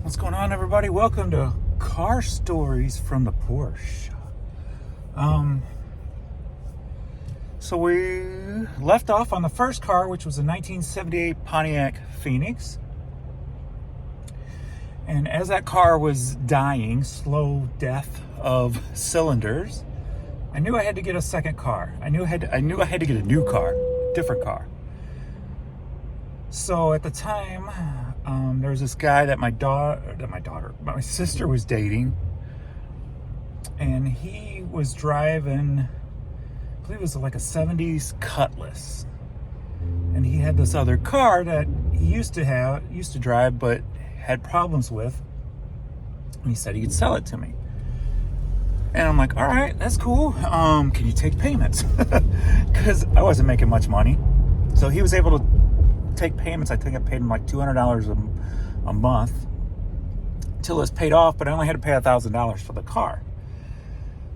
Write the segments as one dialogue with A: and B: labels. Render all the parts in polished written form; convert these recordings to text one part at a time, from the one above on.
A: What's going on, everybody? Welcome to Car Stories from the Porsche. So we left off on the first car, which was a 1978 Pontiac Phoenix. And as that car was dying, slow death of cylinders, I knew I had to get a second car. I knew I had to get a new car, different car. So at the time, there was this guy that my sister was dating, and he was driving, I believe it was like a 70s Cutlass, and he had this other car that he used to drive, but had problems with, and he said he could sell it to me. And I'm like, all right, that's cool. Can you take payments? Because I wasn't making much money, so he was able to take payments. I think I paid him like $200 a month until it was paid off, but I only had to pay $1,000 for the car.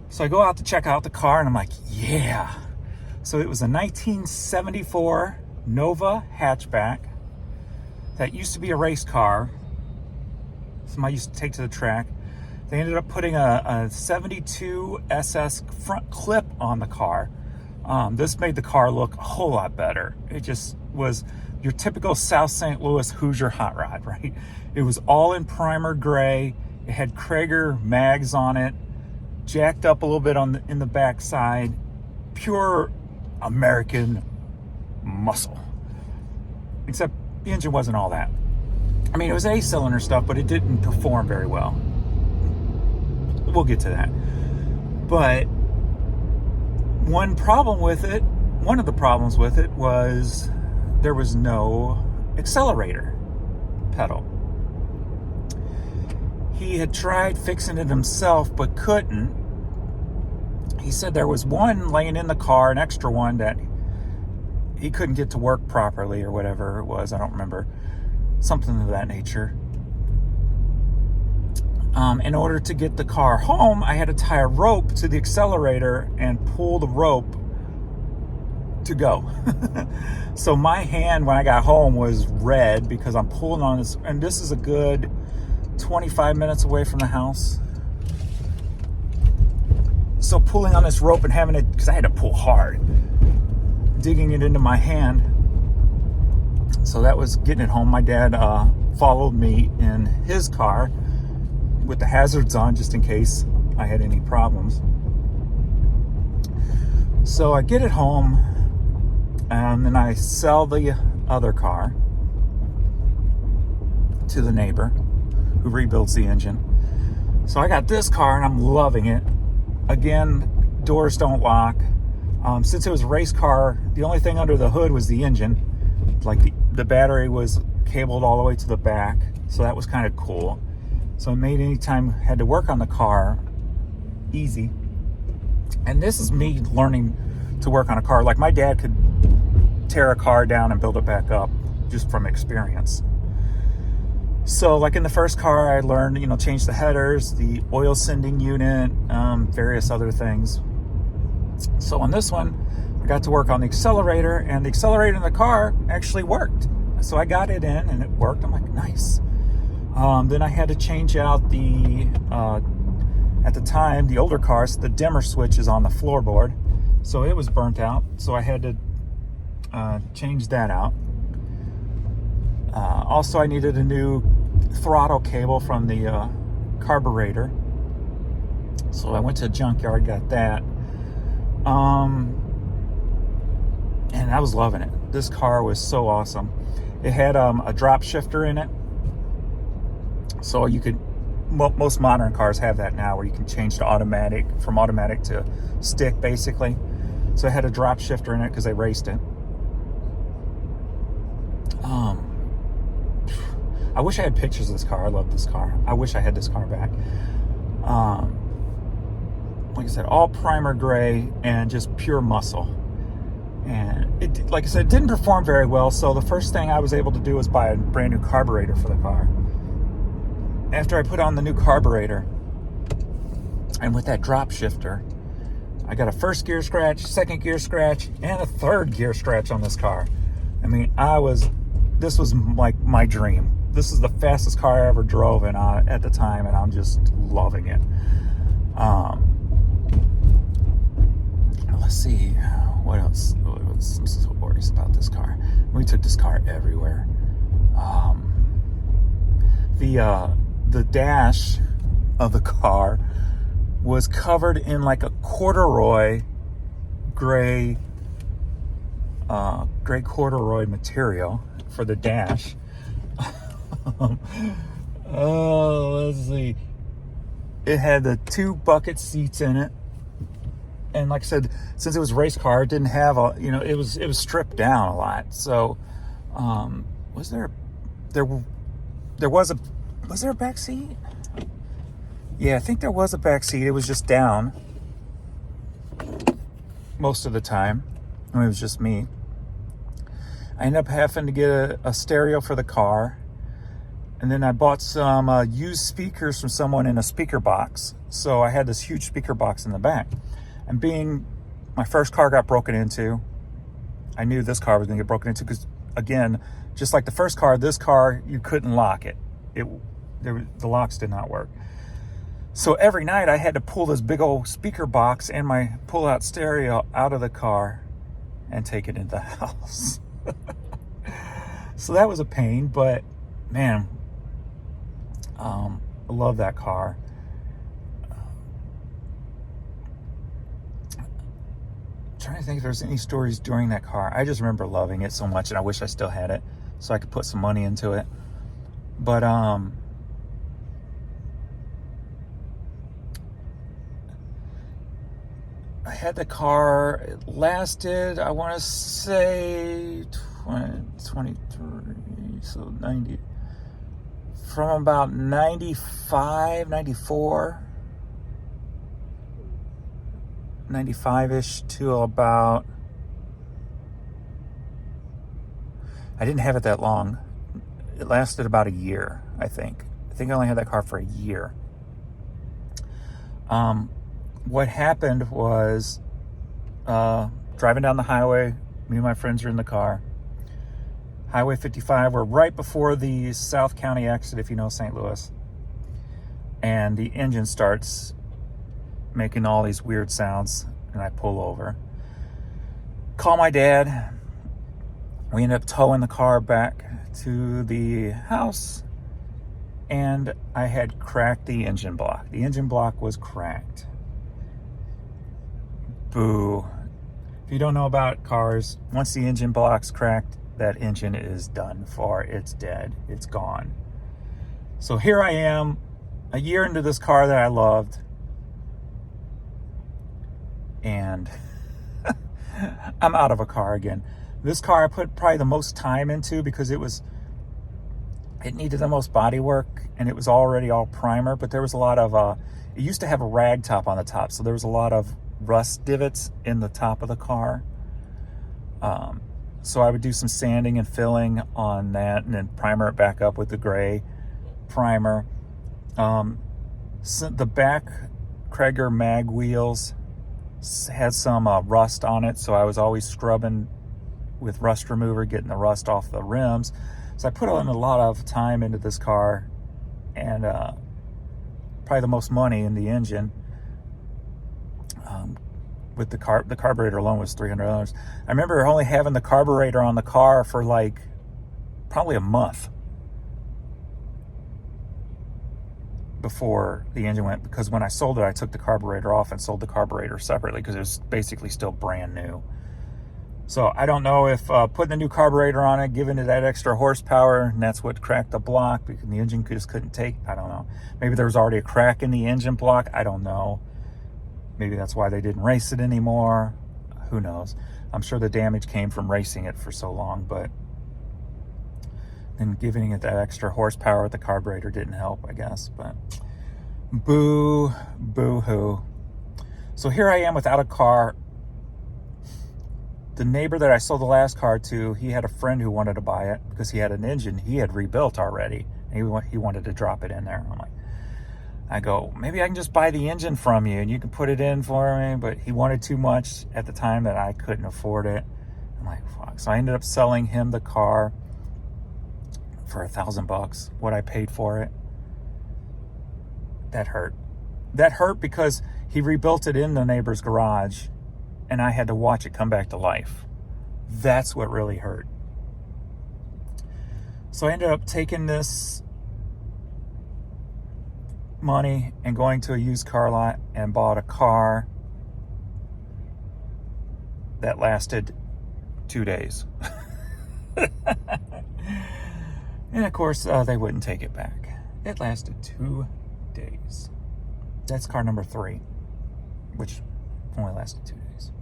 A: So I go out to check out the car, and I'm like, yeah. So it was a 1974 Nova hatchback that used to be a race car. Somebody used to take to the track. They ended up putting a 72 SS front clip on the car. This made the car look a whole lot better. It just was your typical South St. Louis Hoosier hot rod, right? It was all in primer gray. It had Krager mags on it, jacked up a little bit in the back side. Pure American muscle. Except the engine wasn't all that. I mean, it was 8-cylinder stuff, but it didn't perform very well. We'll get to that. But one of the problems with it was there was no accelerator pedal. He had tried fixing it himself, but couldn't. He said there was one laying in the car, an extra one that he couldn't get to work properly or whatever it was. I don't remember. Something of that nature. In order to get the car home, I had to tie a rope to the accelerator and pull the rope to go. So my hand when I got home was red because I'm pulling on this, and this is a good 25 minutes away from the house. So pulling on this rope and having it, because I had to pull hard, digging it into my hand. So that was getting it home. My dad followed me in his car with the hazards on just in case I had any problems. So I get it home, and then I sell the other car to the neighbor who rebuilds the engine. So I got this car and I'm loving it. Again, doors don't lock. Since it was a race car, the only thing under the hood was the engine. Like the battery was cabled all the way to the back, so that was kind of cool. So it made any time I had to work on the car easy. And this is me learning to work on a car. Like my dad could tear a car down and build it back up just from experience. So like in the first car, I learned, change the headers, the oil sending unit, various other things. So on this one, I got to work on the accelerator, and the accelerator in the car actually worked. So I got it in and it worked. I'm like, nice. Then I had to change out at the time, the older cars, the dimmer switch is on the floorboard. So it was burnt out. So I had to change that out. Also, I needed a new throttle cable from the carburetor. So I went to a junkyard, got that. And I was loving it. This car was so awesome. It had a drop shifter in it. So you could, most modern cars have that now, where you can change to automatic, from automatic to stick, basically. So it had a drop shifter in it because they raced it. I wish I had pictures of this car. I love this car. I wish I had this car back. Like I said, all primer gray and just pure muscle. And it, like I said, it didn't perform very well. So the first thing I was able to do was buy a brand new carburetor for the car. After I put on the new carburetor, and with that drop shifter, I got a first gear scratch, second gear scratch, and a third gear scratch on this car. I mean, this was like my dream. this is the fastest car I ever drove in at the time, and I'm just loving it. Let's see what else. Some stories about this car. We took this car everywhere. The dash of the car was covered in like a corduroy gray corduroy material for the dash. Let's see. It had the 2 bucket seats in it, and like I said, since it was a race car, it didn't have it was stripped down a lot. So, was there a back seat? Yeah, I think there was a back seat. It was just down most of the time. It was just me. I ended up having to get a stereo for the car. And then I bought some used speakers from someone in a speaker box. So I had this huge speaker box in the back. And being my first car got broken into, I knew this car was going to get broken into because, again, just like the first car, this car, you couldn't lock it. The locks did not work. So every night I had to pull this big old speaker box and my pull-out stereo out of the car and take it into the house. So that was a pain, but man, I love that car. Trying to think if there's any stories during that car. I just remember loving it so much, and I wish I still had it so I could put some money into it. But I had the car. It lasted, I want to say 23, so 90, from about 95, 94, 95-ish to about, I didn't have it that long. It lasted about a year, I think. I think I only had that car for a year. What happened was, driving down the highway, me and my friends are in the car. Highway 55, we're right before the South County exit, if you know St. Louis. And the engine starts making all these weird sounds, and I pull over. Call my dad. We end up towing the car back to the house, and I had cracked the engine block. The engine block was cracked. Boo. If you don't know about cars, once the engine block's cracked, that engine is done for. It's dead. It's gone. So here I am, a year into this car that I loved, and I'm out of a car again. This car I put probably the most time into because it needed the most body work, and it was already all primer, but there was a lot of, it used to have a rag top on the top, so there was a lot of rust divots in the top of the car. So I would do some sanding and filling on that, and then primer it back up with the gray primer. So the back Krager mag wheels had some rust on it, so I was always scrubbing with rust remover, getting the rust off the rims. So I put in a lot of time into this car, and probably the most money in the engine. With the carburetor alone was $300. I remember only having the carburetor on the car for like probably a month before the engine went, because when I sold it, I took the carburetor off and sold the carburetor separately because it was basically still brand new. So I don't know if putting a new carburetor on it, giving it that extra horsepower, and that's what cracked the block because the engine just couldn't take. I don't know. Maybe there was already a crack in the engine block. I don't know. Maybe that's why they didn't race it anymore. Who knows? I'm sure the damage came from racing it for so long, but then giving it that extra horsepower with the carburetor didn't help, I guess. But boo-hoo. So here I am without a car. The neighbor that I sold the last car to, he had a friend who wanted to buy it because he had an engine he had rebuilt already, and he wanted to drop it in there. I'm like, I go, maybe I can just buy the engine from you and you can put it in for me. But he wanted too much at the time that I couldn't afford it. I'm like, fuck. So I ended up selling him the car for $1,000, what I paid for it. That hurt. That hurt because he rebuilt it in the neighbor's garage and I had to watch it come back to life. That's what really hurt. So I ended up taking this money and going to a used car lot and bought a car that lasted 2 days. And of course, they wouldn't take it back. It lasted 2 days. That's car number 3, which only lasted 2 days.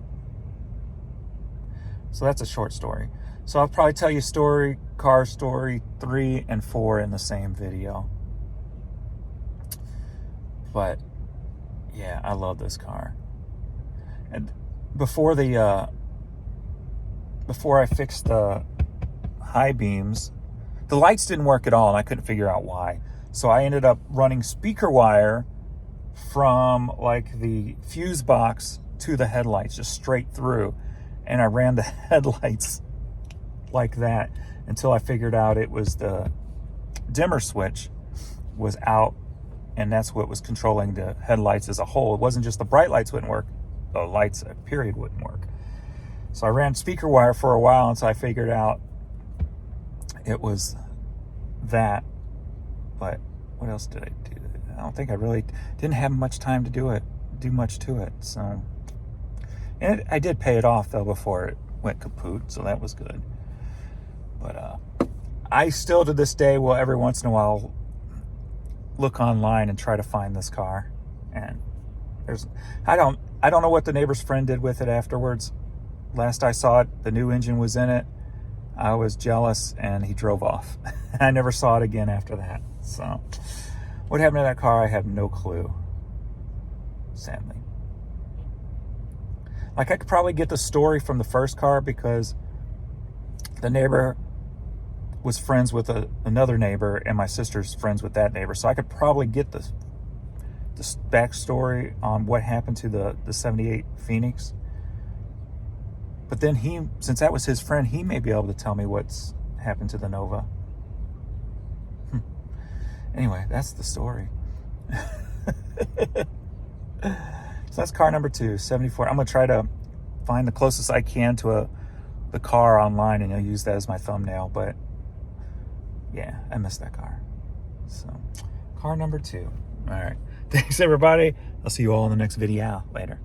A: So that's a short story. So I'll probably tell you car story 3 and 4 in the same video. But yeah, I love this car. And before I fixed the high beams, the lights didn't work at all, and I couldn't figure out why. So I ended up running speaker wire from like the fuse box to the headlights, just straight through. And I ran the headlights like that until I figured out it was the dimmer switch was out, and that's what was controlling the headlights as a whole. It wasn't just the bright lights wouldn't work, the lights period wouldn't work. So I ran speaker wire for a while until I figured out it was that. But what else did I do? I don't think I really didn't have much time to do much to it. So, and I did pay it off though before it went kaput, so that was good. But I still to this day will every once in a while look online and try to find this car. And I don't know what the neighbor's friend did with it afterwards. Last I saw it, the new engine was in it. I was jealous and he drove off. I never saw it again after that. So what happened to that car, I have no clue, sadly. Like, I could probably get the story from the first car because the neighbor was friends with another neighbor and my sister's friends with that neighbor. So I could probably get the backstory on what happened to the 78 Phoenix. But then since that was his friend, he may be able to tell me what's happened to the Nova. Anyway, that's the story. So that's car number 2, 74. I'm going to try to find the closest I can to the car online, and I'll use that as my thumbnail. But yeah, I missed that car. So car number 2. All right. Thanks, everybody. I'll see you all in the next video. Later.